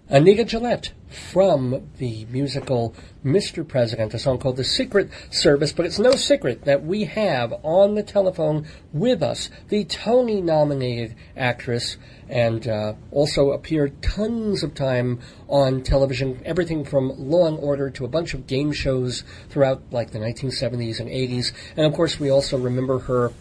Anita Gillette from the musical Mr. President, a song called The Secret Service, but it's no secret that we have on the telephone with us the Tony-nominated actress and also appeared tons of time on television, everything from Law and Order to a bunch of game shows throughout like the 1970s and 80s. And of course we also remember her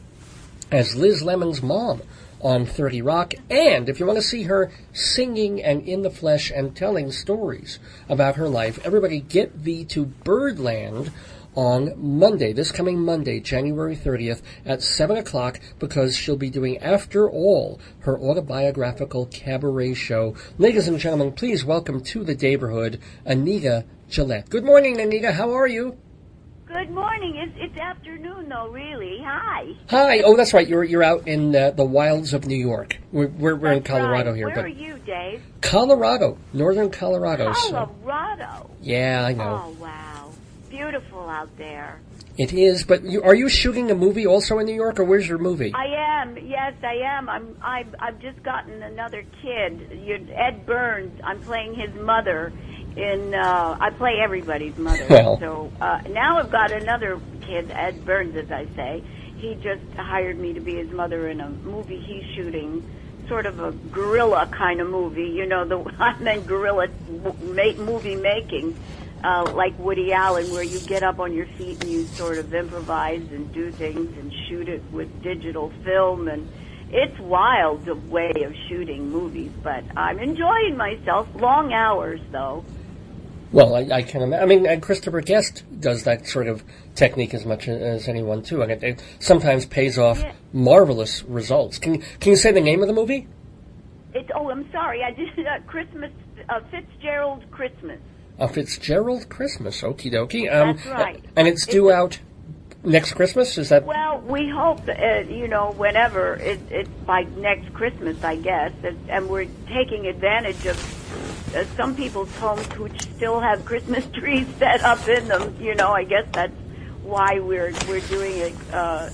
as Liz Lemon's mom on 30 Rock, and if you want to see her singing and in the flesh and telling stories about her life, everybody get thee to Birdland on Monday, this coming Monday, January 30th at 7 o'clock, because she'll be doing, after all, her autobiographical cabaret show. Ladies and gentlemen, please welcome to the neighborhood, Anita Gillette. Good morning, Anita. How are you? Good morning. It's afternoon, though, really. Hi. Hi. Oh, that's right. You're out in the wilds of New York. We're in Colorado right. here. Where are you, Dave? Colorado. Northern Colorado. Colorado. Yeah, I know. Oh, wow. Beautiful out there. It is, but are you shooting a movie also in New York, or where's your movie? I am. Yes, I am. I've just gotten another kid. Ed Burns. I'm playing his mother. I play everybody's mother. Well. So now I've got another kid, Ed Burns, as I say. He just hired me to be his mother in a movie he's shooting, sort of a guerrilla kind of movie. You know, I meant guerrilla movie making, like Woody Allen, where you get up on your feet and you sort of improvise and do things and shoot it with digital film. And it's wild, the way of shooting movies, but I'm enjoying myself. Long hours, though. Well, I can imagine. I mean, and Christopher Guest does that sort of technique as much as anyone, too. And it sometimes pays off marvelous results. Can you say the name of the movie? I'm sorry. I did Christmas, Fitzgerald Christmas. Fitzgerald Christmas. Okie dokie. That's right. And it's due out next Christmas? Is that? Well, we hope, whenever. It's by next Christmas, I guess. And we're taking advantage of some people's homes which still have Christmas trees set up in them. I guess that's why we're doing it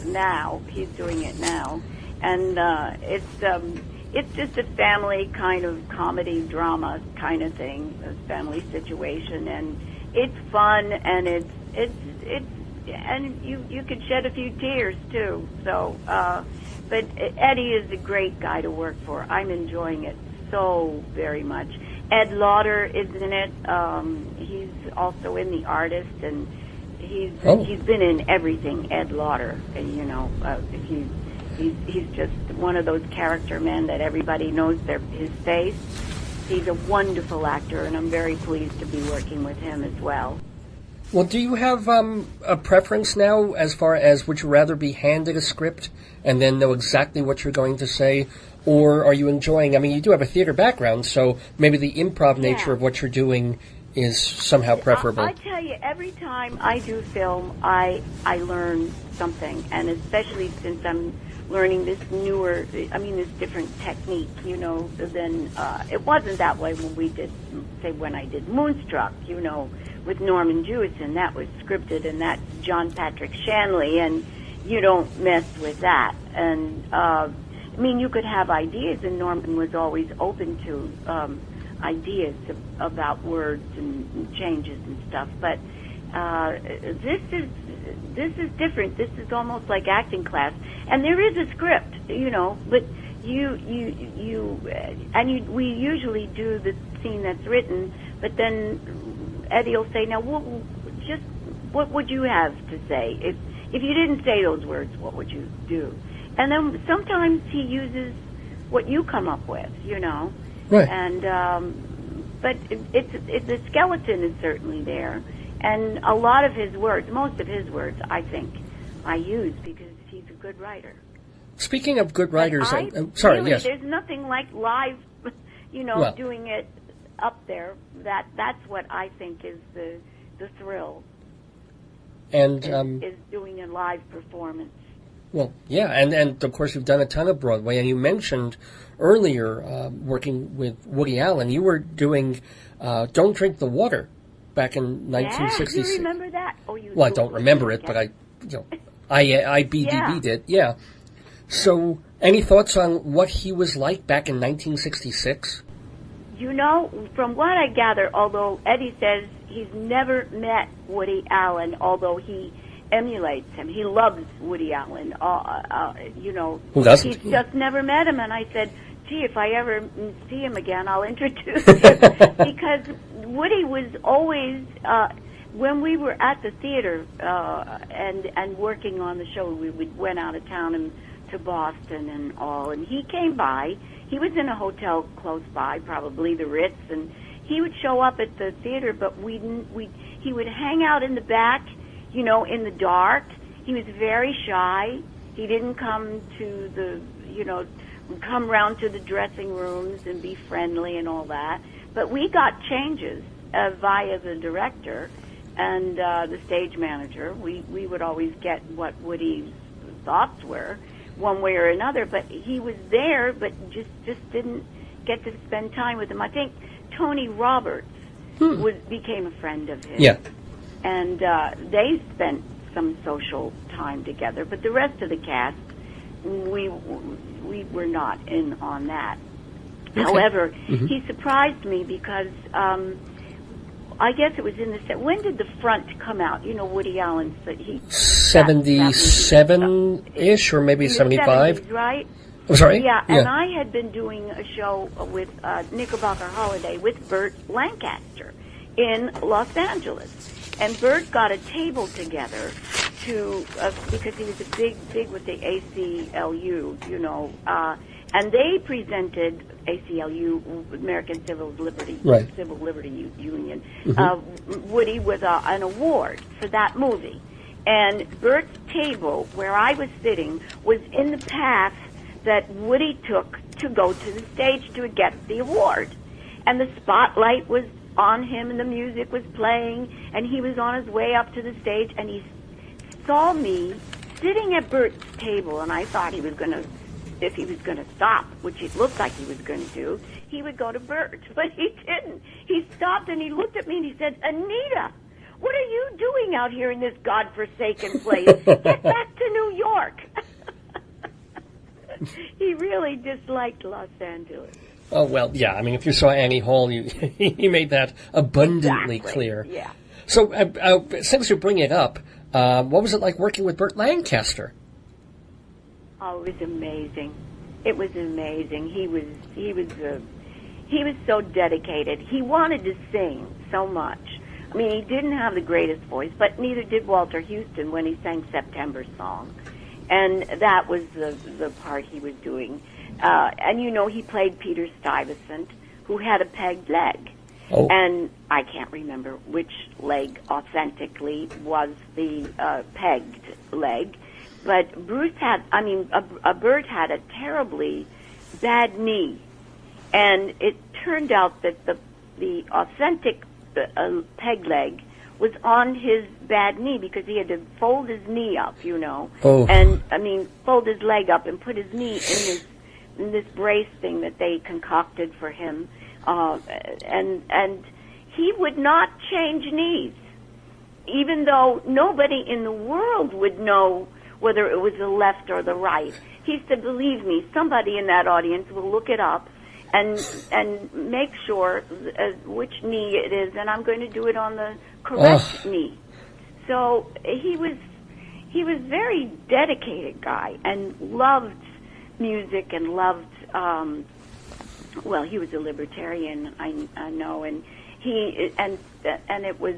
now. He's doing it now. And it's just a family kind of comedy drama kind of thing, a family situation. And it's fun, and it's and you could shed a few tears too. So, but Eddie is a great guy to work for. I'm enjoying it so very much. Ed Lauder is in it. He's also in The Artist, and he's been in everything. Ed Lauder, he's just one of those character men that everybody knows his face. He's a wonderful actor, and I'm very pleased to be working with him as well. Well, do you have a preference now as far as would you rather be handed a script and then know exactly what you're going to say, or are you enjoying, you do have a theater background, so maybe the improv nature of what you're doing is somehow preferable? I tell you, every time I do film, I learn something, and especially since I'm learning this this different technique, than it wasn't that way when I did Moonstruck, with Norman Jewison. That was scripted, and that's John Patrick Shanley, and you don't mess with that. And you could have ideas, and Norman was always open to ideas about words and changes and stuff. But this is different. This is almost like acting class, and there is a script, but we usually do the scene that's written, but then Eddie will say, now, what would you have to say? If you didn't say those words, what would you do? And then sometimes he uses what you come up with, Right. And but it's the skeleton is certainly there, and a lot of his words, most of his words, I think, I use because he's a good writer. Speaking of good writers, yes. There's nothing like live, doing it up there. That's what I think is the thrill. And is doing a live performance. Well, yeah, and of course you've done a ton of Broadway, and you mentioned earlier working with Woody Allen. You were doing Don't Drink the Water back in 1966. Yeah, you remember that? Well, I don't remember it, but I BDB'd it, yeah. So, any thoughts on what he was like back in 1966? You know, from what I gather, although Eddie says he's never met Woody Allen, although he emulates him. He loves Woody Allen. You know, Who doesn't? He's just never met him. And I said, gee, if I ever see him again, I'll introduce him. Because Woody was always, when we were at the theater and working on the show, we went out of town and to Boston and all, and he came by. He was in a hotel close by, probably the Ritz, and he would show up at the theater, but he would hang out in the back, you know, in the dark. He was very shy. He didn't come to the, you know, come round to the dressing rooms and be friendly and all that. But we got changes via the director and the stage manager. We would always get what Woody's thoughts were, one way or another. But he was there, but just didn't get to spend time with him. I think Tony Roberts became a friend of his. Yeah. And they spent some social time together. But the rest of the cast, we were not in on that. Okay. However, he surprised me because I guess it was in the set. When did The Front come out? You know, Woody Allen's. 77-ish or maybe 75? 70s, right? I'm sorry? Yeah, and I had been doing a show with Knickerbocker Holiday with Burt Lancaster in Los Angeles. And Burt got a table together to, because he was big with the ACLU, you know, and they presented ACLU, American Civil Liberty Union, Woody with an award for that movie. And Burt's table, where I was sitting, was in the path that Woody took to go to the stage to get the award. And the spotlight was on him, and the music was playing, and he was on his way up to the stage, and he saw me sitting at Burt's table, and I thought he was going to, if he was going to stop, which it looked like he was going to do, he would go to Burt, but he didn't. He stopped, and he looked at me, and he said, Anita, what are you doing out here in this godforsaken place? Get back to New York. He really disliked Los Angeles. Oh, well, yeah. I mean, if you saw Annie Hall, he made that abundantly clear. Yeah. So, since you bring it up, what was it like working with Burt Lancaster? Oh, it was amazing. It was amazing. He was so dedicated. He wanted to sing so much. I mean, he didn't have the greatest voice, but neither did Walter Houston when he sang September Song. And that was the part he was doing. And, you know, he played Peter Stuyvesant, who had a pegged leg. Oh. And I can't remember which leg authentically was the pegged leg. But Burt had a terribly bad knee. And it turned out that the authentic peg leg was on his bad knee because he had to fold his knee up, you know. Oh. And, fold his leg up and put his knee in this brace thing that they concocted for him. And he would not change knees, even though nobody in the world would know whether it was the left or the right. He said, believe me, somebody in that audience will look it up and make sure which knee it is, and I'm going to do it on the correct knee. So he was very dedicated guy and loved music and loved he was a libertarian, I know, and it was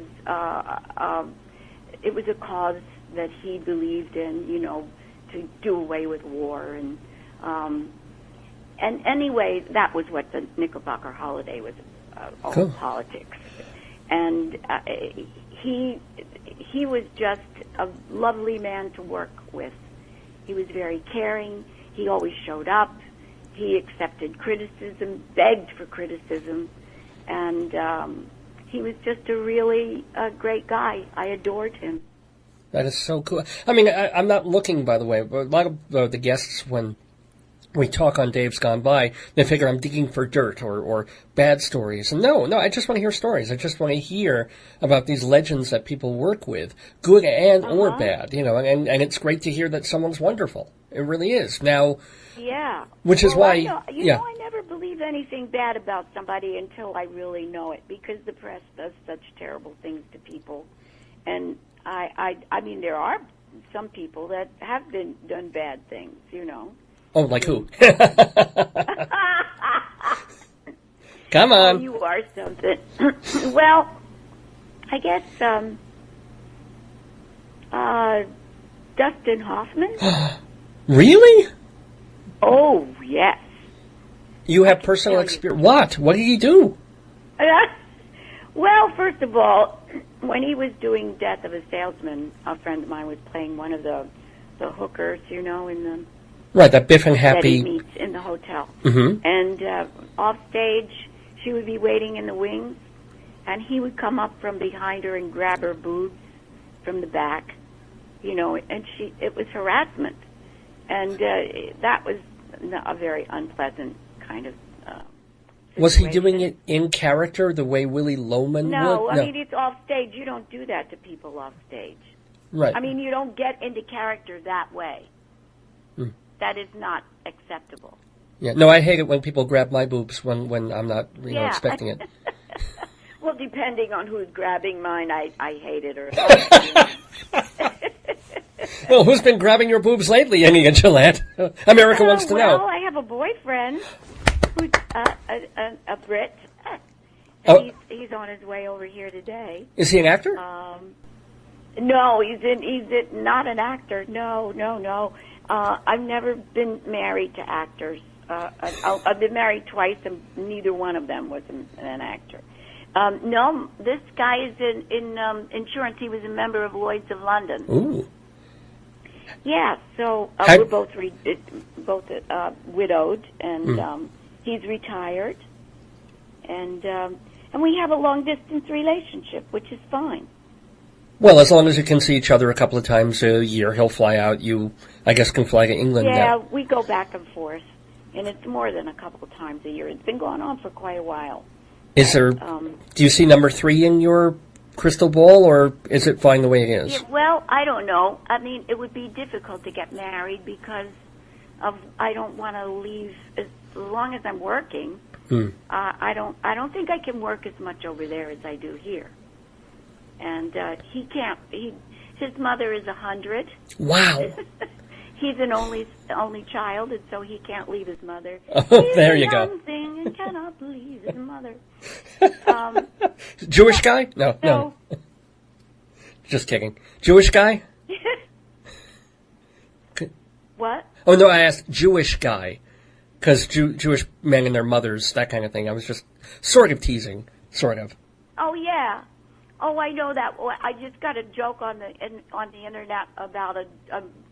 a cause that he believed in, you know, to do away with war and anyway, that was what the Knickerbocker Holiday was, all cool. Politics. And he was just a lovely man to work with. He was very caring. He always showed up. He accepted criticism, begged for criticism, and he was just a really great guy. I adored him. That is so cool. I mean, I'm not looking, by the way, but a lot of the guests, when we talk on Dave's Gone By, they figure I'm digging for dirt or bad stories. And no, I just want to hear stories. I just want to hear about these legends that people work with, good and or bad, you know, and it's great to hear that someone's wonderful. It really is. Now, yeah. which is why, I never believe anything bad about somebody until I really know it, because the press does such terrible things to people. And I mean, there are some people that have done bad things, Oh, like who? Come on. Oh, you are something. Well, I guess Dustin Hoffman. Really? Oh, yes. You have personal experience. What? What did he do? Well, first of all, when he was doing Death of a Salesman, a friend of mine was playing one of the hookers, in the... Right, that Biff and Happy... that he meets in the hotel. Mm-hmm. And off stage, she would be waiting in the wings, and he would come up from behind her and grab her boobs from the back, and it was harassment. And that was a very unpleasant kind of Was he doing it in character the way Willie Loman would? No, I mean, it's off stage. You don't do that to people off stage. Right. I mean, you don't get into character that way. Mm. That is not acceptable. Yeah. No, I hate it when people grab my boobs when I'm not expecting it. Well, depending on who's grabbing mine, I hate it or not. Well, who's been grabbing your boobs lately, Anita Gillette? America wants to know. Well, I have a boyfriend who's a Brit. And he's on his way over here today. Is he an actor? No, he's not an actor. No. I've never been married to actors. I've been married twice, and neither one of them was an actor. No, this guy is in insurance. He was a member of Lloyd's of London. Ooh. Yeah, so we're both widowed, and he's retired, and we have a long distance relationship, which is fine. Well, as long as you can see each other a couple of times a year, he'll fly out. You, I guess, can fly to England now. Yeah, we go back and forth, and it's more than a couple of times a year. It's been going on for quite a while. Is there? Do you see number 3 in your crystal ball, or is it fine the way it is? Yeah, well, I don't know. I mean, it would be difficult to get married because I don't want to leave as long as I'm working. I don't think I can work as much over there as I do here. And he can't. His mother is 100. Wow. He's an only child, and so he can't leave his mother. Oh, there you go. He's a young thing and cannot leave his mother. Jewish guy? No. Just kidding. Jewish guy? What? Oh, no, I asked Jewish guy. Because Jewish men and their mothers, that kind of thing. I was just sort of teasing. Sort of. Oh, yeah. Oh, I know that. Well, I just got a joke on the internet about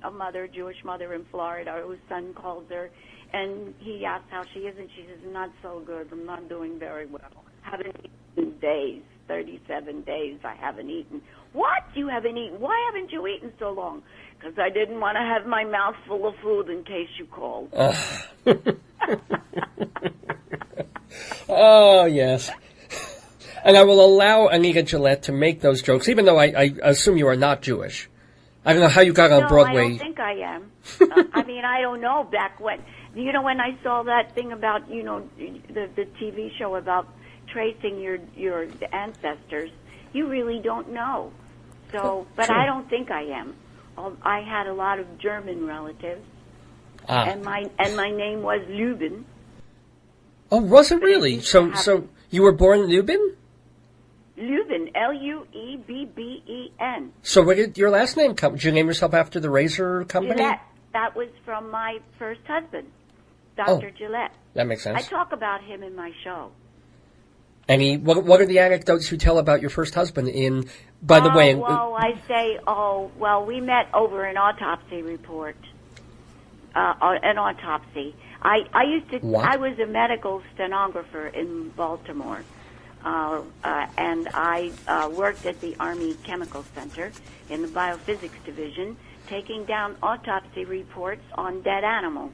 a mother, Jewish mother in Florida, whose son calls her, and he asks how she is, and she says, "Not so good. I'm not doing very well. Haven't eaten in days. 37 days I haven't eaten." "What? You haven't eaten? Why haven't you eaten so long?" "Because I didn't want to have my mouth full of food in case you called." Oh, yes. And I will allow Anita Gillette to make those jokes, even though I assume you are not Jewish. I don't know how you got on Broadway. No, I don't think I am. I mean, I don't know. Back when, when I saw that thing about, the TV show about tracing your ancestors, you really don't know. So, but I don't think I am. I had a lot of German relatives, and my name was Lüben. Oh, was it really? So you were born in Lüben? Lüben, L-U-E-B-B-E-N. So where did your last name come? Did you name yourself after the razor company? Gillette. That was from my first husband, Dr. Gillette. That makes sense. I talk about him in my show. And what are the anecdotes you tell about your first husband in, by the way? Well, I say, we met over an autopsy report. An autopsy. I used to. What? I was a medical stenographer in Baltimore, and I worked at the Army Chemical Center in the biophysics division, taking down autopsy reports on dead animals.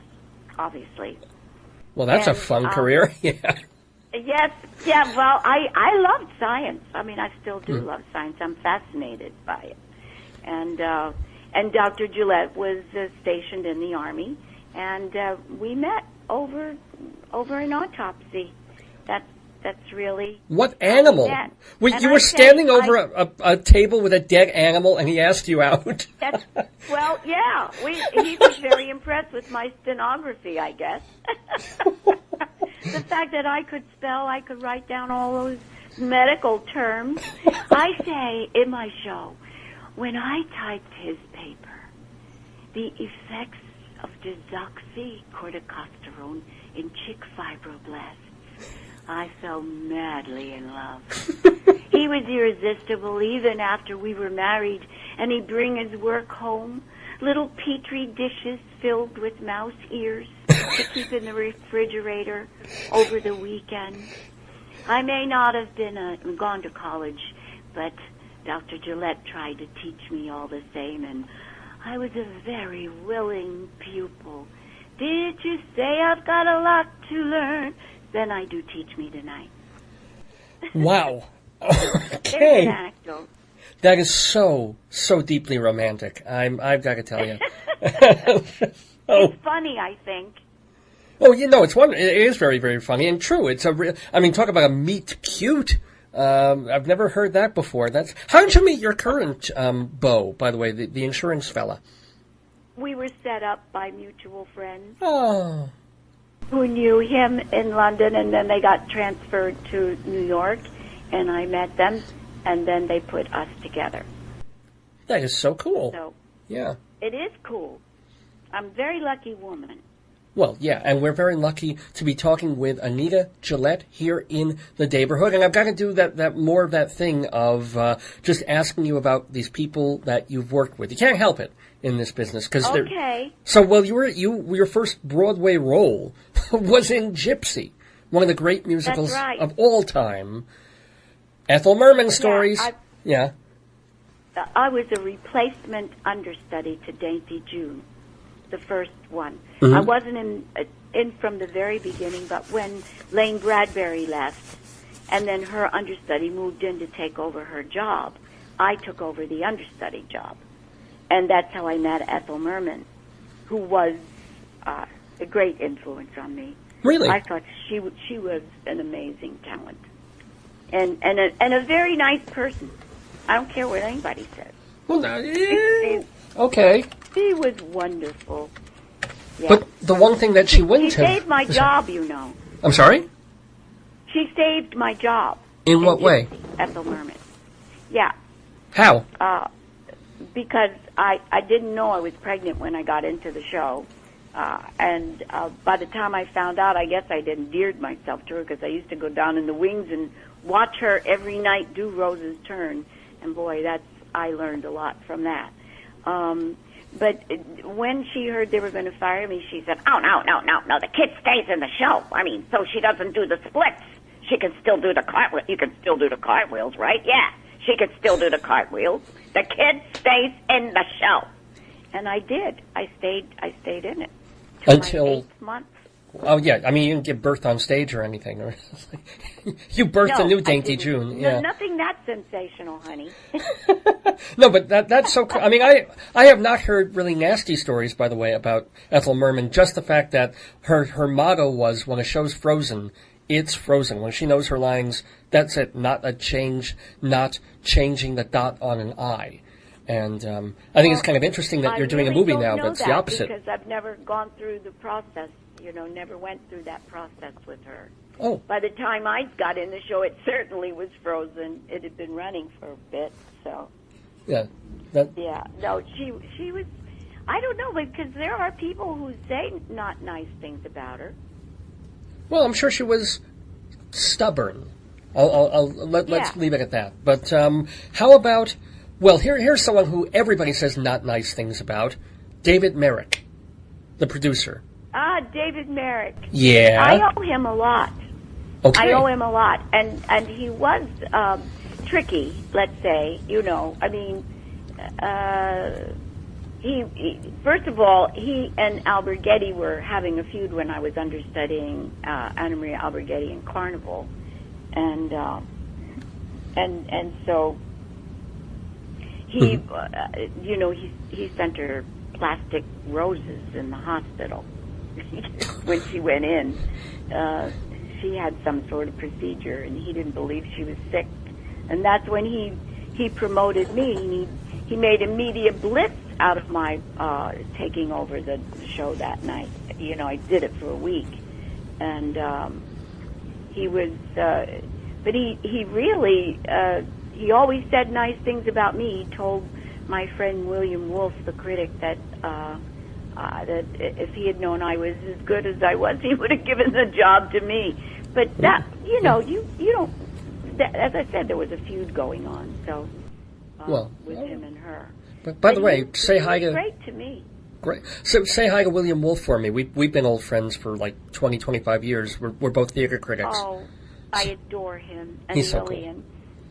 Obviously. Well, that's a fun career. Yeah. Yes. Yeah. Well, I loved science. I mean, I still do love science. I'm fascinated by it, and And Dr. Gillette was stationed in the Army, and we met over an autopsy. That's really... What animal? You were standing over a table with a dead animal, and he asked you out? Well, yeah. He was very impressed with my stenography, I guess. The fact that I could spell, I could write down all those medical terms. I say in my show, when I typed his paper, the effects of desoxycorticosterone in chick fibroblasts, I fell madly in love. He was irresistible even after we were married, and he'd bring his work home, little petri dishes filled with mouse ears to keep in the refrigerator over the weekend. I may not have gone to college, but Dr. Gillette tried to teach me all the same, and I was a very willing pupil. Did you say I've got a lot to learn? Then I do teach me tonight. Wow. Okay. It's an anecdote. That is so deeply romantic. I've got to tell you. It's funny, I think. Oh, it is very, very funny and true. It's talk about a meet cute. I've never heard that before. How did you meet your current beau, by the way, the insurance fella? We were set up by mutual friends. Oh. Who knew him in London, and then they got transferred to New York, and I met them, and then they put us together. That is so cool. So, yeah. It is cool. I'm a very lucky woman. Well, yeah, and we're very lucky to be talking with Anita Gillette here in the neighborhood, and I've got to do that more of that thing of just asking you about these people that you've worked with. You can't help it in this business because okay. So, well, your first Broadway role was in Gypsy, one of the great musicals of all time. Ethel Merman stories. I was a replacement understudy to Dainty June, the first one. Mm-hmm. I wasn't in from the very beginning, but when Lane Bradbury left, and then her understudy moved in to take over her job, I took over the understudy job. And that's how I met Ethel Merman, who was a great influence on me. Really? I thought she was an amazing talent. And a very nice person. I don't care what anybody says. Well, okay. She was wonderful. Yeah. But the one thing that she wouldn't have... She saved my job, you know. I'm sorry? She saved my job. In what way? Ethel Merman. Yeah. How? Because I didn't know I was pregnant when I got into the show. And by the time I found out, I guess I'd endeared myself to her because I used to go down in the wings and watch her every night do Rose's Turn. And boy, I learned a lot from that. But when she heard they were going to fire me, she said, "Oh, no, the kid stays in the show. I mean, so she doesn't do the splits. She can still do the cartwheels. You can still do the cartwheels, right? Yeah, she can still do the cartwheels. The kid stays in the show." And I did. I stayed in it. Until my 8th month. Oh, yeah. I mean, you didn't give birth on stage or anything. You birthed a new Dainty June. Yeah. No, nothing that sensational, honey. No, but that's so cool. I mean, I have not heard really nasty stories, by the way, about Ethel Merman. Just the fact that her motto was, when a show's frozen, it's frozen. When she knows her lines, that's it. Not a change, not changing the dot on an I. And I think it's kind of interesting that you're doing a movie now that's the opposite. Because I've never gone through the process, never went through that process with her. Oh. By the time I got in the show, it certainly was frozen. It had been running for a bit, so. Yeah. Yeah. No, she was, I don't know, because there are people who say not nice things about her. Well, I'm sure she was stubborn. Let's leave it at that. But how about... Well, here's someone who everybody says not nice things about. David Merrick, the producer. David Merrick. Yeah. I owe him a lot. Okay. I owe him a lot. And he was tricky, let's say, I mean, he first of all, he and Alberghetti were having a feud when I was understudying Anna Maria Alberghetti in Carnival. And so... he, he sent her plastic roses in the hospital when she went in. She had some sort of procedure, and he didn't believe she was sick. And that's when he promoted me. He made a media blitz out of my taking over the show that night. I did it for a week, and he was. But he really he always said nice things about me. He told my friend William Wolfe, the critic, that that if he had known I was as good as I was, he would have given the job to me. But that you don't. As I said, there was a feud going on. So with him and her. But by the way, say hi to. Great to me. Great. So say hi to William Wolfe for me. We've been old friends for like 20, 25 years. We're both theater critics. Oh, I adore him and He's so Lillian. cool.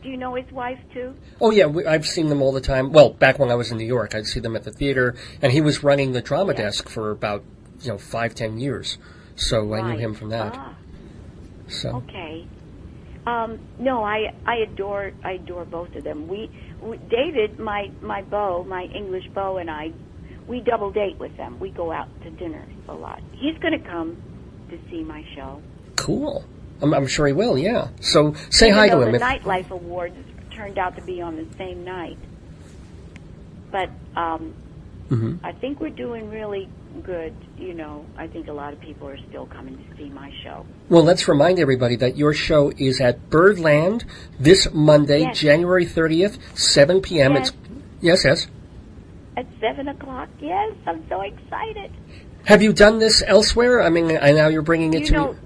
Do you know his wife too? Oh yeah, I've seen them all the time. Well, back when I was in New York, I'd see them at the theater, and he was running the drama desk for about 5-10 years. So Right. I knew him from that. So Okay. No, I adore both of them. We David, my beau, my English beau, and I, we double date with them. We go out to dinner a lot. He's going to come to see my show. cool. I'm sure he will. Yeah. So say hi to him. The Nightlife Awards turned out to be on the same night, but I think we're doing really good. I think a lot of people are still coming to see my show. Well, let's remind everybody that your show is at Birdland this Monday, Yes. January 30th, 7 p.m. Yes. Yes. At 7 o'clock, yes, I'm so excited. Have you done this elsewhere? I mean, I know you're bringing it to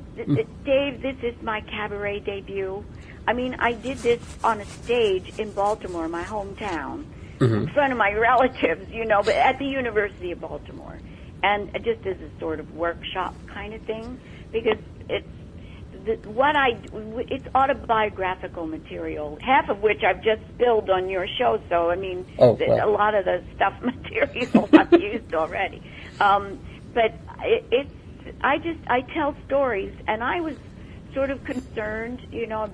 Dave, this is my cabaret debut. I mean, I did this on a stage in Baltimore, my hometown, in front of my relatives, but at the University of Baltimore. And just as a sort of workshop kind of thing, because it's autobiographical material, half of which I've just spilled on your show. So I mean, a lot of the stuff material I've used already. But I tell stories, and I was sort of concerned.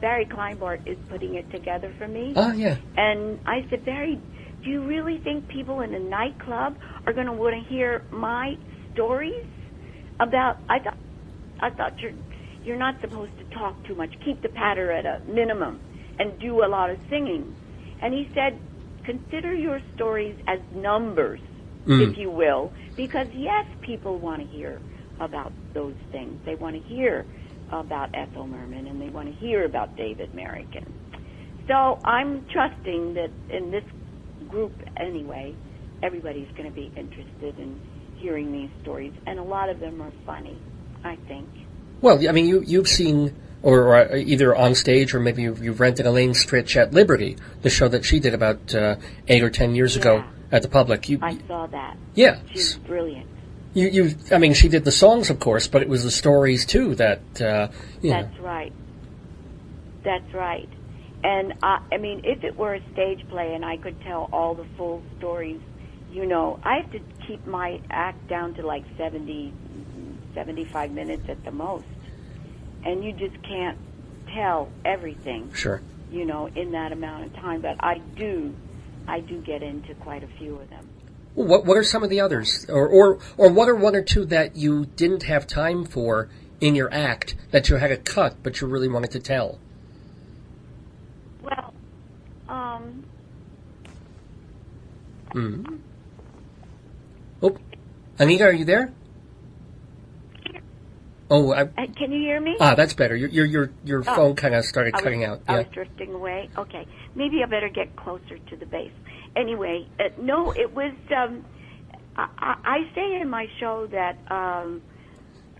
Barry Kleinbart is putting it together for me. Oh yeah. And I said, Barry, do you really think people in a nightclub are going to want to hear my stories about? I thought you're not supposed to talk too much. Keep the patter at a minimum and do a lot of singing. And he said, consider your stories as numbers, if you will, because yes, people want to hear about those things. They want to hear about Ethel Merman, and they want to hear about David Merrick. So I'm trusting that in this group anyway, everybody's going to be interested in hearing these stories, and a lot of them are funny, I think. Well, I mean, you've seen, or either on stage, or maybe you've rented Elaine Stritch at Liberty, the show that she did about 8 or 10 years ago at the Public. I saw that. Yeah. She's brilliant. I mean, she did the songs, of course, but it was the stories, too, that, That's right. That's right. And, I mean, if it were a stage play and I could tell all the full stories, I have to keep my act down to like 70, 75 minutes at the most. And you just can't tell everything. Sure. In that amount of time. But I do get into quite a few of them. What are some of the others? Or what are one or two that you didn't have time for in your act that you had to cut but you really wanted to tell? Well, Oh, Anita, are you there? Oh, can you hear me? that's better. Your phone kind of started cutting out. I was drifting away. Okay, maybe I better get closer to the base. Anyway, no, it was. I say in my show that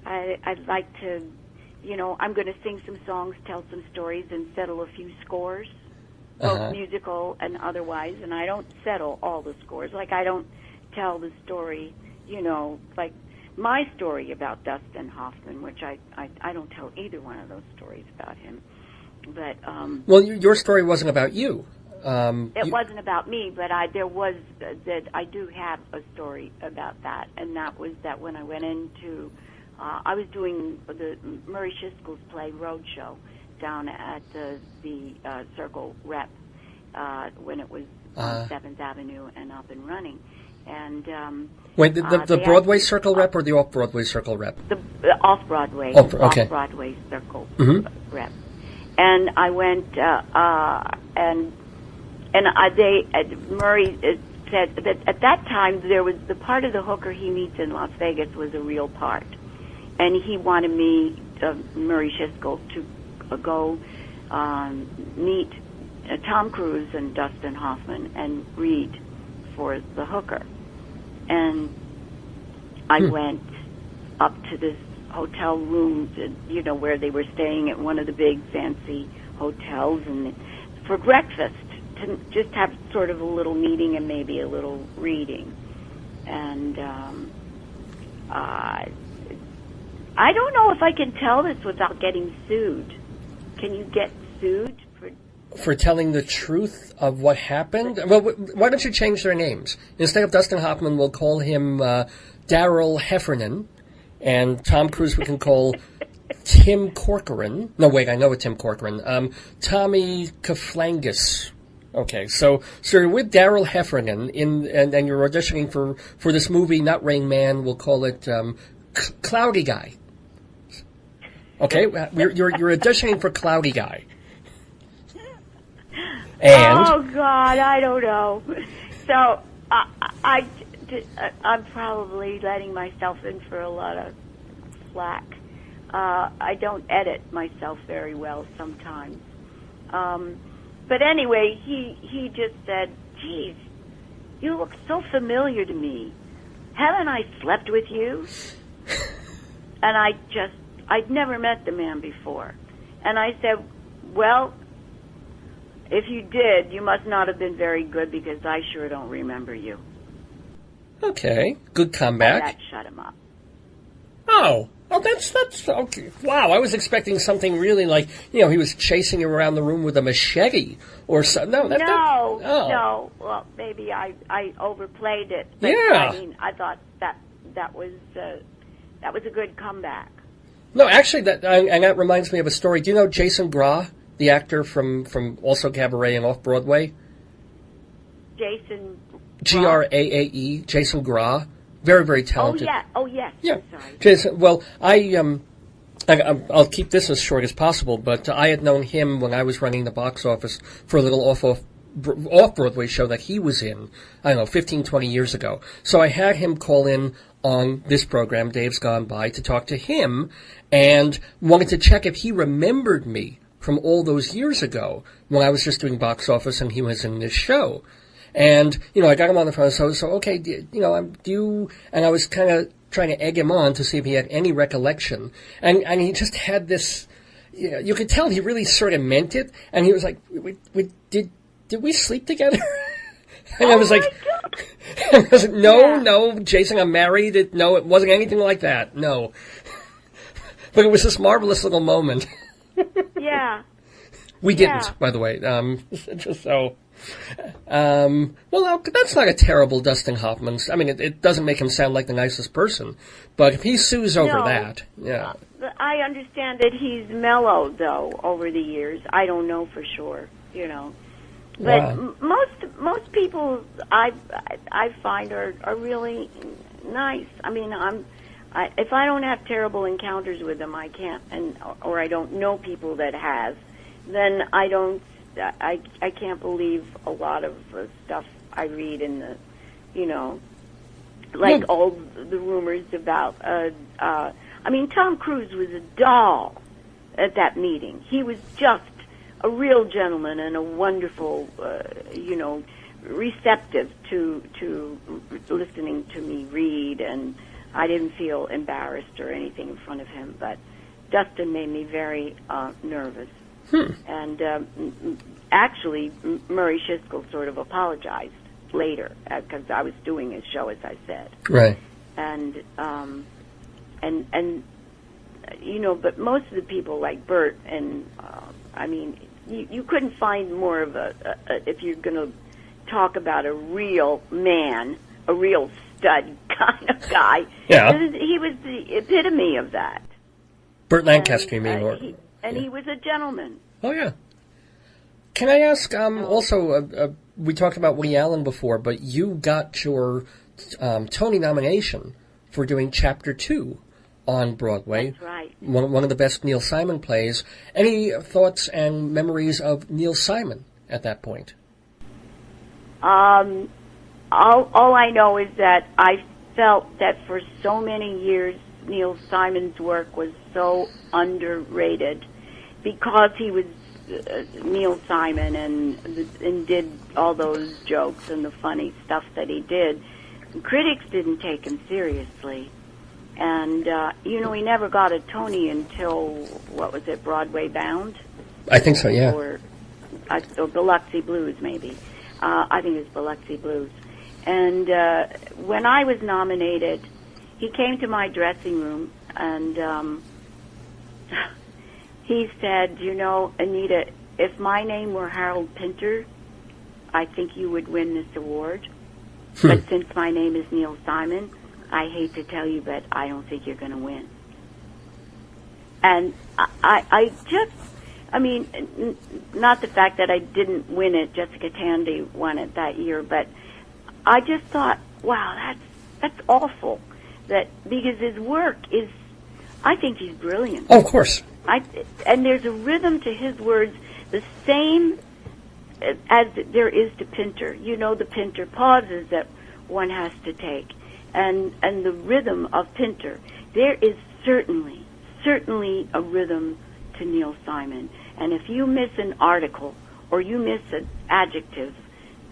I'd like to, I'm going to sing some songs, tell some stories, and settle a few scores, both musical and otherwise. And I don't settle all the scores. Like I don't tell the story, like my story about Dustin Hoffman, which I don't tell either one of those stories about him. But well, your story wasn't about you. It wasn't about me, but I do have a story about that, and that was that when I went into, I was doing the Murray Shiskel's play Roadshow down at the Circle Rep, when it was on 7th Avenue and up and running. And wait, the Broadway Circle rep or the Off-Broadway Circle rep? The Off-Broadway, okay. Off-Broadway Circle rep. And I went, Murray said that at that time there was the part of the hooker he meets in Las Vegas was a real part, and he wanted me, Murray Shiskel, to go meet Tom Cruise and Dustin Hoffman and read for the hooker. And I went up to this hotel room, where they were staying at one of the big fancy hotels, and for breakfast, to just have sort of a little meeting and maybe a little reading. And I don't know if I can tell this without getting sued. Can you get sued for telling the truth of what happened? Well, why don't you change their names? Instead of Dustin Hoffman, we'll call him Daryl Heffernan, and Tom Cruise we can call Tim Corcoran. No, wait, I know a Tim Corcoran. Tommy Kaflangus. Okay, so you're with Daryl Heffernan, and you're auditioning for this movie, not Rain Man, we'll call it Cloudy Guy. Okay, you're auditioning for Cloudy Guy. And oh God, I don't know. So I'm probably letting myself in for a lot of slack. I don't edit myself very well sometimes. But anyway, he just said, "Geez, you look so familiar to me. Haven't I slept with you?" And I'd never met the man before. And I said, "Well, if you did, you must not have been very good because I sure don't remember you." Okay, good comeback. And that shut him up. Oh, that's okay. Wow, I was expecting something really like, he was chasing him around the room with a machete or something. No. Well, maybe I overplayed it. But, yeah. I mean, I thought that was a good comeback. No, actually, that reminds me of a story. Do you know Jason Gra, the actor from also Cabaret and Off-Broadway? Jason Graae, Jason Gra. Very, very talented. Oh, yes. Yeah. Sorry. Jason, well, I'll keep this as short as possible, but I had known him when I was running the box office for a little off-Broadway show that he was in, 15, 20 years ago. So I had him call in on this program, Dave's Gone By, to talk to him, and wanted to check if he remembered me from all those years ago when I was just doing box office and he was in this show. And, I got him on the phone, so okay, and I was kind of trying to egg him on to see if he had any recollection. And he just had this, you could tell he really sort of meant it, and he was like, did we sleep together? And I was like, no, Jason, I'm married. No, it wasn't anything like that, no. But it was this marvelous little moment. Yeah. We didn't, by the way, just so... well, that's not a terrible Dustin Hoffman. I mean, it doesn't make him sound like the nicest person, but if he sues over that, yeah. I understand that he's mellowed, though, over the years. I don't know for sure, But most people I find are really nice. I mean, if I don't have terrible encounters with them, I can't, or I don't know people that have, then I don't. I can't believe a lot of stuff I read in the, all the rumors about. Tom Cruise was a doll at that meeting. He was just a real gentleman and a wonderful, receptive to listening to me read, and I didn't feel embarrassed or anything in front of him. But Dustin made me very nervous. And actually, Murray Shiskel sort of apologized later because I was doing his show, as I said. Right. And but most of the people like Bert and you couldn't find more of a if you're going to talk about a real man, a real stud kind of guy. Yeah. He was the epitome of that. Burt Lancaster, you mean? And he was a gentleman. Oh, yeah. Can I ask, also, we talked about Woody Allen before, but you got your Tony nomination for doing Chapter 2 on Broadway. That's right. One of the best Neil Simon plays. Any thoughts and memories of Neil Simon at that point? All I know is that I felt that for so many years Neil Simon's work was so underrated because he was Neil Simon and did all those jokes and the funny stuff that he did. Critics didn't take him seriously. And, he never got a Tony until, what was it, Broadway Bound? I think so, yeah. Or Biloxi Blues, maybe. I think it was Biloxi Blues. And when I was nominated, he came to my dressing room, and he said, Anita, if my name were Harold Pinter, I think you would win this award. But since my name is Neil Simon, I hate to tell you, but I don't think you're going to win. And not the fact that I didn't win it, Jessica Tandy won it that year, but I just thought, wow, that's awful. Because his work is, I think he's brilliant. Oh, of course. And there's a rhythm to his words, the same as there is to Pinter. The Pinter pauses that one has to take. And the rhythm of Pinter. There is certainly a rhythm to Neil Simon. And if you miss an article or you miss an adjective,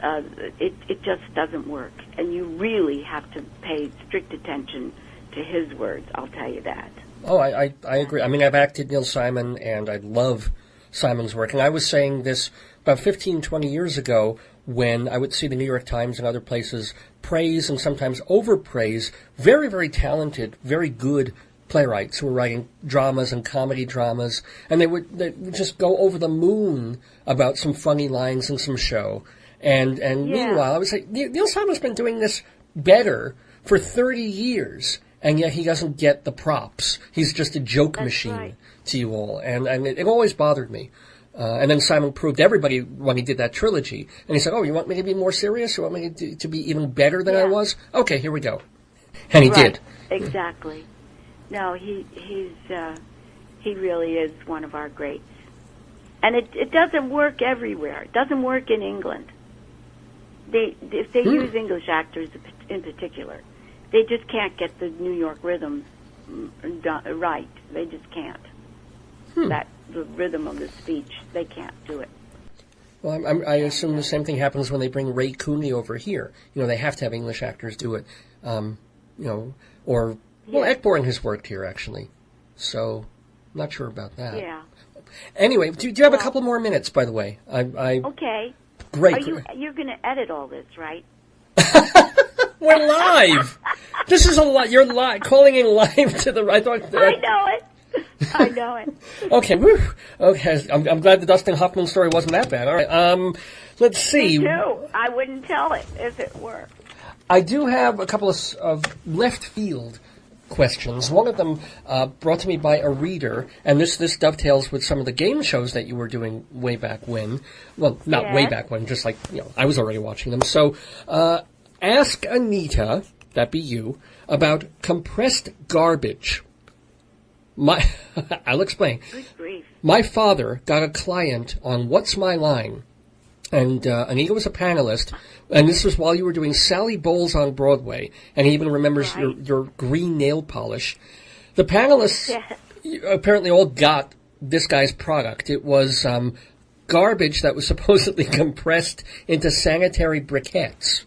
it just doesn't work. And you really have to pay strict attention to his words, I'll tell you that. Oh, I agree. I mean, I've acted Neil Simon, and I love Simon's work. And I was saying this about 15, 20 years ago when I would see the New York Times and other places praise and sometimes overpraise very, very talented, very good playwrights who were writing dramas and comedy dramas, and they would just go over the moon about some funny lines in some show. And meanwhile, I would say, Neil Simon's been doing this better for 30 years, and yet he doesn't get the props. He's just a joke machine to you all, and it always bothered me. And then Simon proved everybody when he did that trilogy. And he said, you want me to be more serious? You want me to be even better than I was? Okay, here we go. And he did. Exactly. No, he really is one of our greats. And it doesn't work everywhere. It doesn't work in England. If they use English actors in particular, they just can't get the New York rhythm right. They just can't. The rhythm of the speech, they can't do it. Well, I assume the same thing happens when they bring Ray Cooney over here. They have to have English actors do it. Ekborn has worked here, actually. So, I'm not sure about that. Yeah. Anyway, do you have a couple more minutes, by the way? Okay. Great. You're going to edit all this, right? We're live! This is a lot. You're calling in live to the... I know it. I know it. Okay, whew. Okay. I'm glad the Dustin Hoffman story wasn't that bad. All right. Let's see. Me too. I wouldn't tell it if it were. I do have a couple of left field questions. One of them brought to me by a reader, and this dovetails with some of the game shows that you were doing way back when. Well, not way back when, just like, I was already watching them. So, ask Anita, that be you, about compressed garbage. I'll explain. Good grief. My father got a client on What's My Line, and Anita was a panelist, and this was while you were doing Sally Bowles on Broadway, and he even remembers your green nail polish. The panelists apparently all got this guy's product. It was garbage that was supposedly compressed into sanitary briquettes.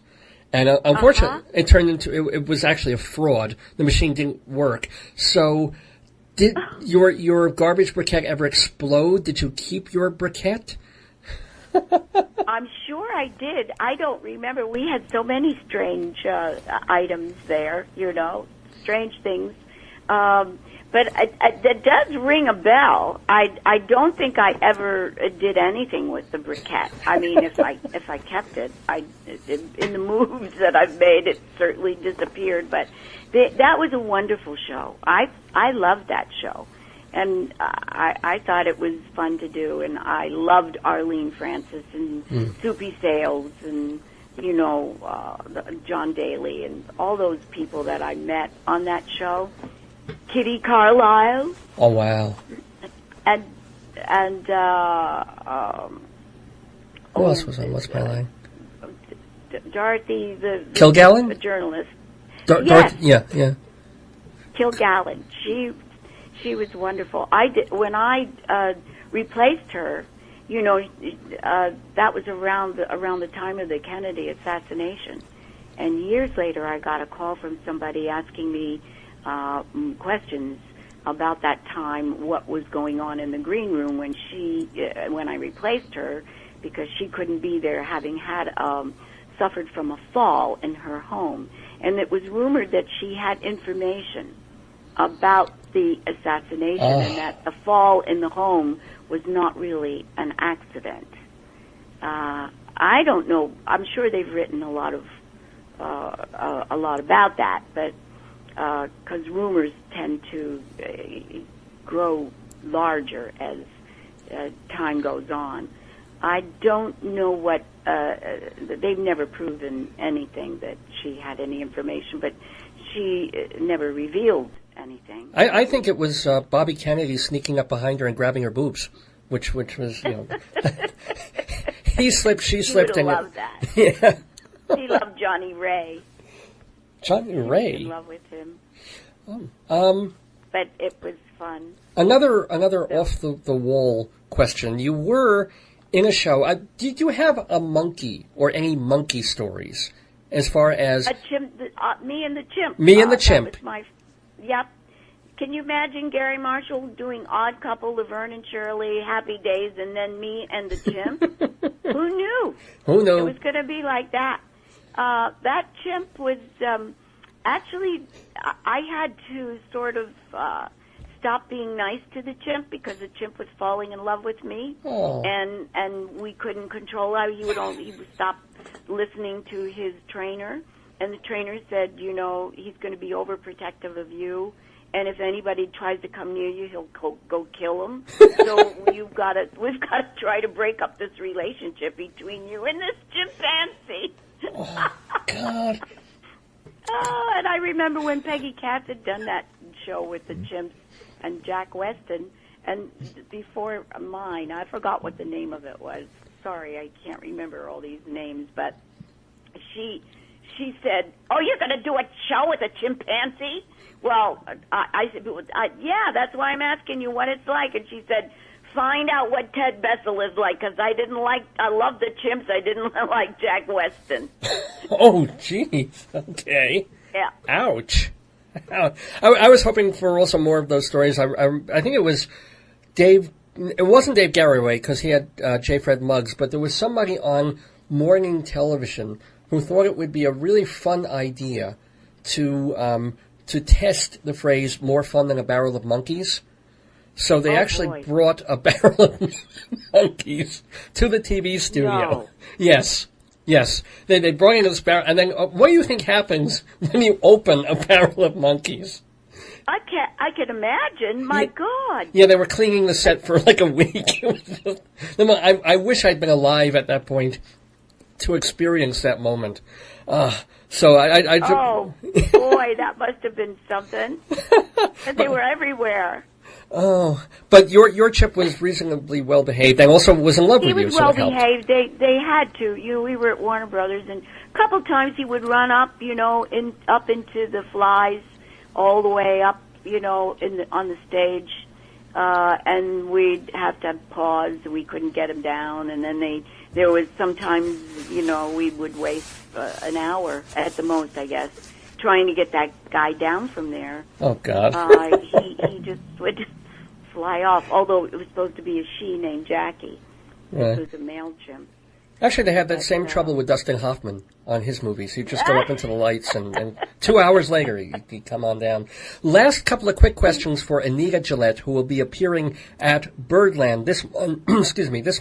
And unfortunately, it turned into, it was actually a fraud. The machine didn't work. So... Did your garbage briquette ever explode? Did you keep your briquette? I'm sure I did. I don't remember. We had so many strange items there, strange things. But that does ring a bell. I don't think I ever did anything with the briquette. I mean, if I kept it, in the moves that I've made, it certainly disappeared. But that was a wonderful show. I loved that show, and I thought it was fun to do, and I loved Arlene Francis and Soupy Sales and John Daly and all those people that I met on that show. Kitty Carlisle. Oh wow! And who else was on What's My Line? Dorothy, the Kilgallen, the journalist. Yes. Dorothy, yeah. Kilgallen. She was wonderful. When I replaced her. That was around the time of the Kennedy assassination, and years later, I got a call from somebody asking me questions about that time, what was going on in the green room when I replaced her, because she couldn't be there, having had suffered from a fall in her home, and it was rumored that she had information about the assassination and that the fall in the home was not really an accident. I don't know. I'm sure they've written a lot about that, but because rumors tend to grow larger as time goes on. I don't know what they've never proven anything that she had any information, but she never revealed anything. I think it was Bobby Kennedy sneaking up behind her and grabbing her boobs, which was, he slipped, she slipped. She would have loved that. Yeah. She loved Johnny Ray. Johnny Ray? In love with him. But it was fun. Another off-the-wall question. You were in a show. Did you have a monkey or any monkey stories as far as... A chimp, Me and the Chimp. Me and the Chimp. That was Yep. Can you imagine Gary Marshall doing Odd Couple, Laverne and Shirley, Happy Days, and then Me and the Chimp? Who knew? Who knew? It was going to be like that. That chimp was actually, I had to sort of stop being nice to the chimp because the chimp was falling in love with me, and we couldn't control that. He would stop listening to his trainer. And the trainer said, he's going to be overprotective of you, and if anybody tries to come near you, he'll go kill them. So we've got to try to break up this relationship between you and this chimpanzee. Oh, God. And I remember when Peggy Katz had done that show with the chimps and Jack Weston, and before mine, I forgot what the name of it was. Sorry, I can't remember all these names, but she said, "Oh, you're going to do a show with a chimpanzee?" Well, I said, "Yeah, that's why I'm asking you what it's like." And she said, "Find out what Ted Bessel is like, because I love the chimps. I didn't like Jack Weston." Oh, jeez. Okay. Yeah. Ouch. I was hoping for also more of those stories. I think it was Dave. It wasn't Dave Garraway because he had J. Fred Muggs, but there was somebody on morning television who thought it would be a really fun idea to test the phrase "more fun than a barrel of monkeys." So they actually brought a barrel of monkeys to the TV studio. No. Yes. They brought in this barrel, and then what do you think happens when you open a barrel of monkeys? I can imagine. My God. Yeah, they were cleaning the set for like a week. I wish I'd been alive at that point to experience that moment. So I oh, boy, that must have been something. And they were everywhere. Oh, but your chip was reasonably well behaved and also was in love with you. He was well behaved. They had to. We were at Warner Brothers, and a couple times he would run up, up into the flies, all the way up, on the stage, and we'd have to pause. We couldn't get him down, and then there was sometimes, we would waste an hour at the most, I guess, trying to get that guy down from there. Oh, God. He just would fly off, although it was supposed to be a she named Jackie. It was a male chimp. Actually, they had that same trouble with Dustin Hoffman on his movies. He'd just go up into the lights, and 2 hours later, he'd come on down. Last couple of quick questions for Anita Gillette, who will be appearing at Birdland this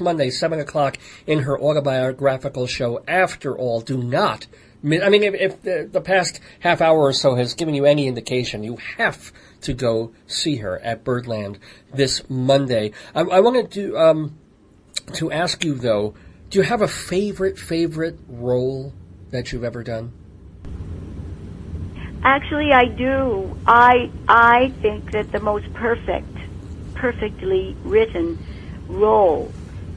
Monday, 7 o'clock, in her autobiographical show, After All. Do not I mean, if the past half hour or so has given you any indication, you have to go see her at Birdland this Monday. I wanted to ask you, though, do you have a favorite role that you've ever done? Actually, I do. I think that the most perfectly written role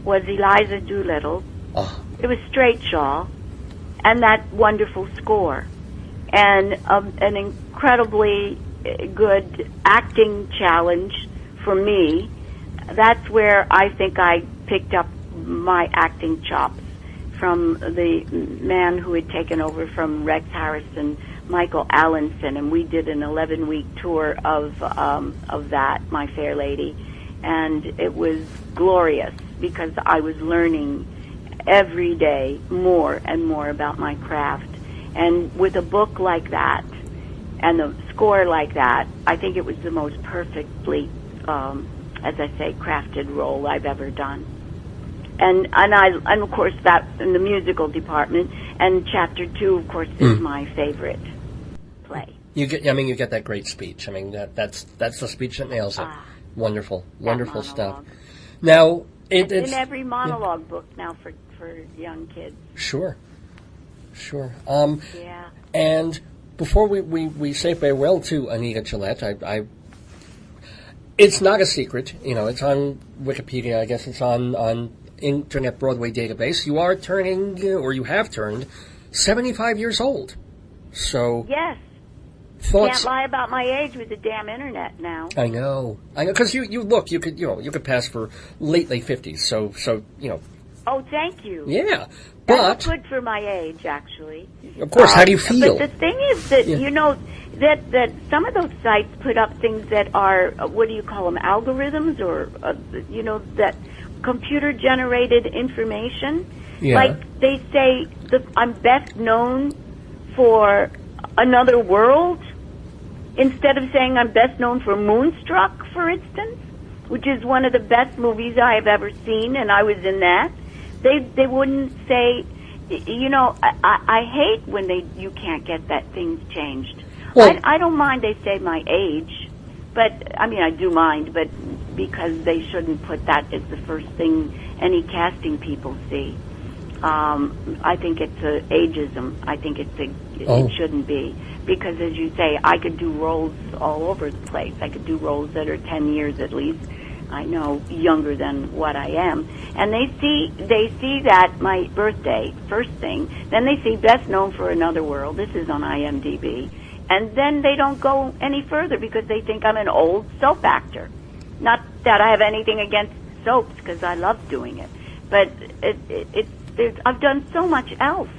was Eliza Doolittle. Oh. It was straight jaw, and that wonderful score, and an incredibly good acting challenge for me. That's where I think I picked up my acting chops from the man who had taken over from Rex Harrison, Michael Allenson, and we did an 11-week tour of that, My Fair Lady, and it was glorious because I was learning every day more and more about my craft. And with a book like that and a score like that, I think it was the most perfectly, as I say, crafted role I've ever done. And of course that in the musical department, and Chapter 2, of course, is my favorite play. You get that great speech. I mean, that's the speech that nails it. Wonderful stuff. Now, it's in every monologue book now for young kids. Sure. Yeah. And before we say farewell to Anita Gillette, I it's not a secret. It's on Wikipedia. I guess it's on Internet Broadway database. You are turning, or you have turned, 75 years old. So yes. Thoughts? Can't lie about my age with the damn internet now. I know. Because you could pass for late 50s. So. Oh, thank you. Yeah, but that's good for my age, actually. Of course. How do you feel? But the thing is that that some of those sites put up things that are what do you call them? Algorithms, or that computer generated information. Yeah. Like they say, I'm best known for Another World, instead of saying I'm best known for Moonstruck, for instance, which is one of the best movies I have ever seen, and I was in that. They wouldn't say, I hate when you can't get that things changed. Well, I don't mind they say my age, but I mean I do mind, but because they shouldn't put that as the first thing any casting people see. I think it's ageism. I think it shouldn't be, because as you say, I could do roles all over the place. I could do roles that are 10 years at least. I know, younger than what I am. And they see that my birthday, first thing, then they see best known for Another World. This is on IMDb. And then they don't go any further because they think I'm an old soap actor. Not that I have anything against soaps, because I love doing it. But I've done so much else.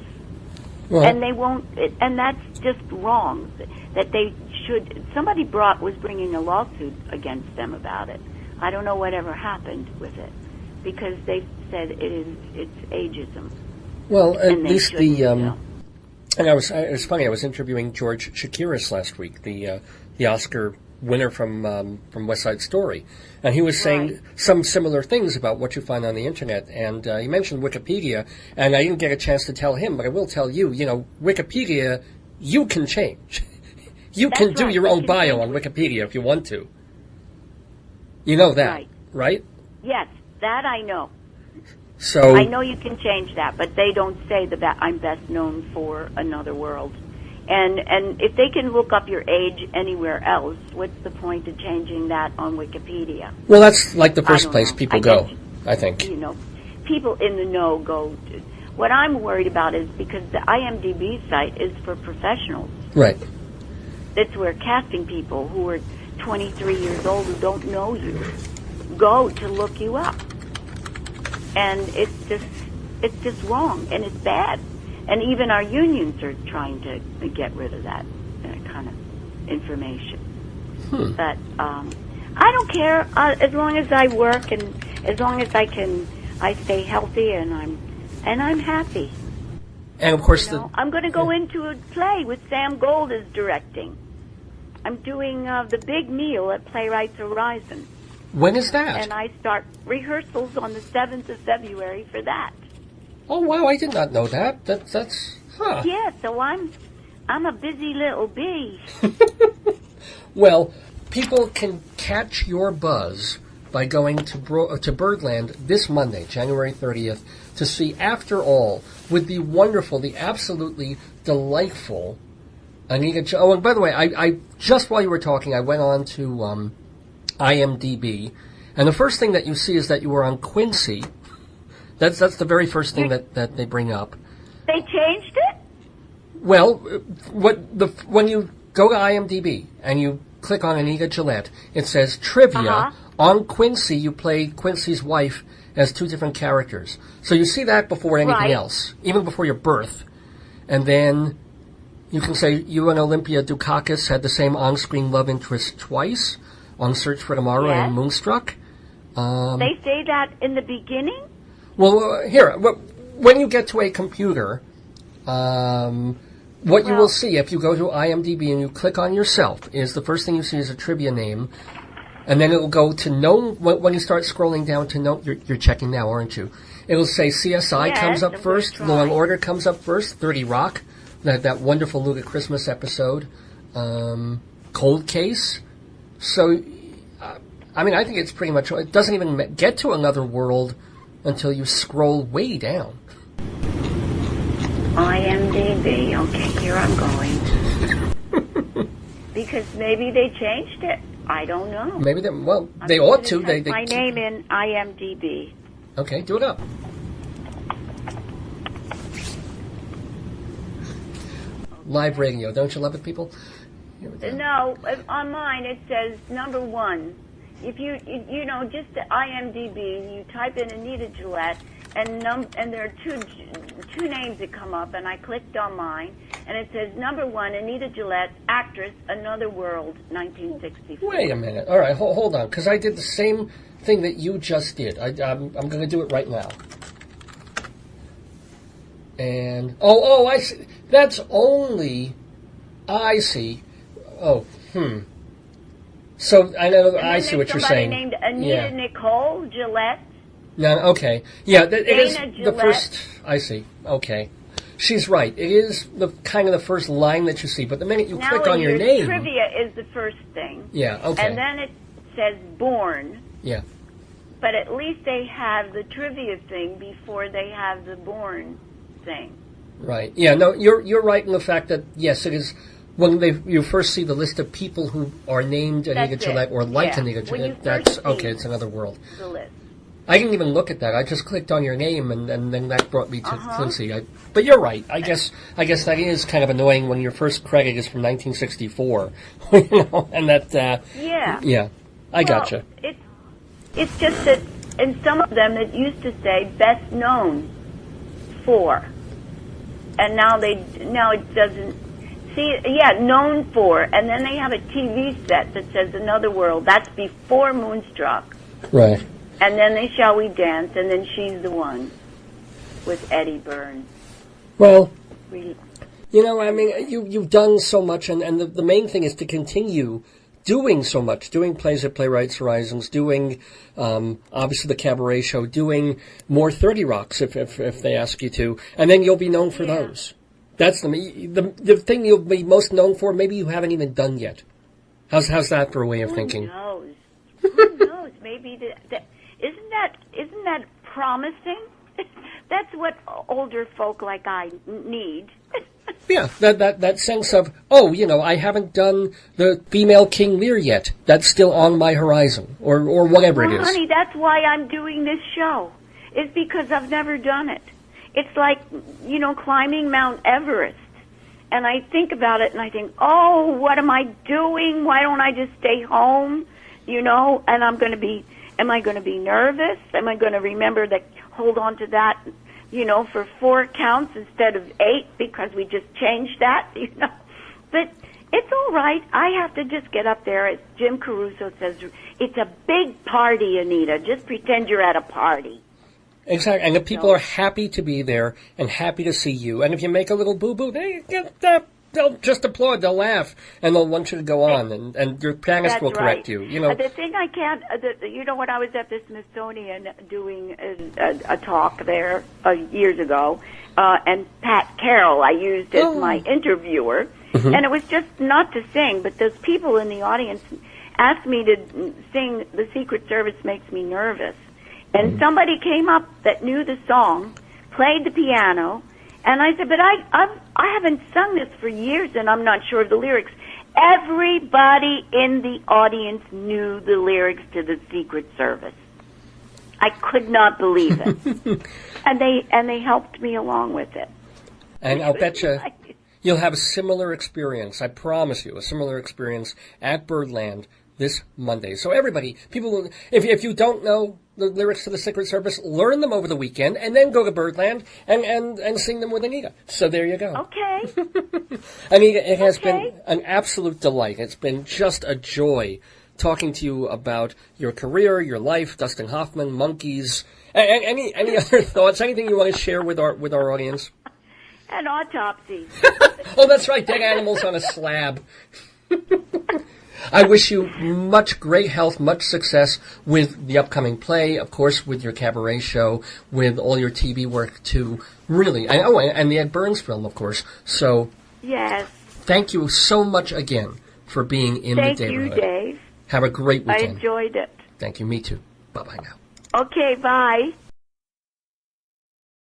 Well, and they won't, and that's just wrong. That they should, somebody was bringing a lawsuit against them about it. I don't know whatever happened with it, because they said it's ageism. Well, at least and it's funny. I was interviewing George Chakiris last week, the Oscar winner from West Side Story, and he was saying some similar things about what you find on the internet. And he mentioned Wikipedia, and I didn't get a chance to tell him, but I will tell you. Wikipedia, you can change. You can do your own bio on Wikipedia if you want to. You know that, right? Yes, that I know. So I know you can change that, but they don't say that I'm best known for Another World. And if they can look up your age anywhere else, what's the point of changing that on Wikipedia? Well, that's like the first place people go, I think. People in the know go. What I'm worried about is because the IMDb site is for professionals. Right. It's where casting people who are 23 years old who don't know you go to look you up. And it's just wrong, and it's bad. And even our unions are trying to get rid of that kind of information. But I don't care as long as I work and as long as I stay healthy and I'm happy. And of course, I'm going to go into a play with Sam Gold is directing. I'm doing The Big Meal at Playwrights Horizon. When is that? And I start rehearsals on the 7th of February for that. Oh, wow, I did not know that. That's Huh. Yeah, so I'm a busy little bee. Well, people can catch your buzz by going to Birdland this Monday, January 30th, to see After All with the wonderful, the absolutely delightful Anita. Oh, and by the way, I just while you were talking, I went on to IMDb, and the first thing that you see is that you were on Quincy. That's the very first thing that they bring up. They changed it? Well, when you go to IMDb and you click on Anita Gillette, it says trivia. Uh-huh. On Quincy, you play Quincy's wife as two different characters. So you see that before anything else, even before your birth. And then you can say you and Olympia Dukakis had the same on-screen love interest twice on Search for Tomorrow and Moonstruck. They say that in the beginning? Well, here, when you get to a computer, what you will see if you go to IMDb and you click on yourself is the first thing you see is a trivia name, and then it will go to known. When you start scrolling down to known, you're checking now, aren't you? It will say CSI comes up first, Law and Order comes up first, 30 Rock, that wonderful Luke at Christmas episode, Cold Case. So, I mean, I think it's pretty much. It doesn't even get to Another World until you scroll way down. IMDb. Okay, here I'm going. Because maybe they changed it. I don't know. Maybe they ought to. They my name in IMDb. Okay, do it up. Live radio, don't you love it, people? No, on mine it says number 1. If you just the IMDb, you type in Anita Gillette, and there are two names that come up, and I clicked on mine, and it says number 1, Anita Gillette, actress, Another World, 1964. Wait a minute. All right, hold on, because I did the same thing that you just did. I'm going to do it right now. And I see. That's only. I see. So I see what you're saying. Named Anita Nicole Gillette. No, okay. Yeah, it is Gillette. the first. I see. Okay, she's right. It is the kind of the first line that you see, but the minute you click on your name, trivia is the first thing. Yeah. Okay. And then it says born. Yeah. But at least they have the trivia thing before they have the born thing. Right. Yeah. No, you're right in the fact that yes, it is. When you first see the list of people who are named Anita Gillette or like Anita Gillette, that's okay. It's Another World. The list. I didn't even look at that. I just clicked on your name, and then that brought me to Quincy. But you're right. I guess that is kind of annoying when your first credit is from 1964, and that. Yeah. I gotcha. It's just that in some of them it used to say best known for, and now it doesn't. See, known for, and then they have a TV set that says Another World. That's before Moonstruck. Right. And then they Shall We Dance, and then She's the One with Eddie Byrne. Well, I mean, you've done so much, and the main thing is to continue doing so much, doing plays at Playwrights Horizons, doing obviously the cabaret show, doing more 30 Rocks if they ask you to, and then you'll be known for those. That's the thing you'll be most known for. Maybe you haven't even done yet. How's that for a way of thinking? Who knows? Maybe isn't that promising? That's what older folk like I need. Yeah, that sense of I haven't done the female King Lear yet. That's still on my horizon, or whatever it is. Honey, that's why I'm doing this show. It's because I've never done it. It's like, climbing Mount Everest. And I think about it and I think, what am I doing? Why don't I just stay home? And am I going to be nervous? Am I going to remember that, hold on to that, for 4 counts instead of 8 because we just changed that, But it's all right. I have to just get up there. As Jim Caruso says, it's a big party, Anita. Just pretend you're at a party. Exactly, and the people are happy to be there and happy to see you. And if you make a little boo-boo, they'll just applaud, they'll laugh, and they'll want you to go on, and your pianist will correct you. The thing I can't, when I was at the Smithsonian doing a talk there years ago, and Pat Carroll I used as my interviewer. And it was just not to sing, but those people in the audience asked me to sing The Secret Service Makes Me Nervous. And somebody came up that knew the song, played the piano, and I said, but I haven't sung this for years, and I'm not sure of the lyrics. Everybody in the audience knew the lyrics to The Secret Service. I could not believe it. and they helped me along with it. And I'll bet you'll have a similar experience, I promise you, a similar experience at Birdland this Monday. So everybody, people, if you don't know the lyrics to The Secret Service, learn them over the weekend and then go to Birdland and sing them with Anita. So there you go. Okay. Anita, it has been an absolute delight. It's been just a joy talking to you about your career, your life, Dustin Hoffman, monkeys. Any other thoughts? Anything you want to share with our audience? An autopsy. Oh, that's right. Dead animals on a slab. I wish you much great health, much success with the upcoming play, of course, with your cabaret show, with all your TV work, too. Really. And the Ed Burns film, of course. So, yes. Thank you so much again for being in the neighborhood. Thank you, Dave. Have a great weekend. I enjoyed it. Thank you. Me too. Bye-bye now. Okay, bye.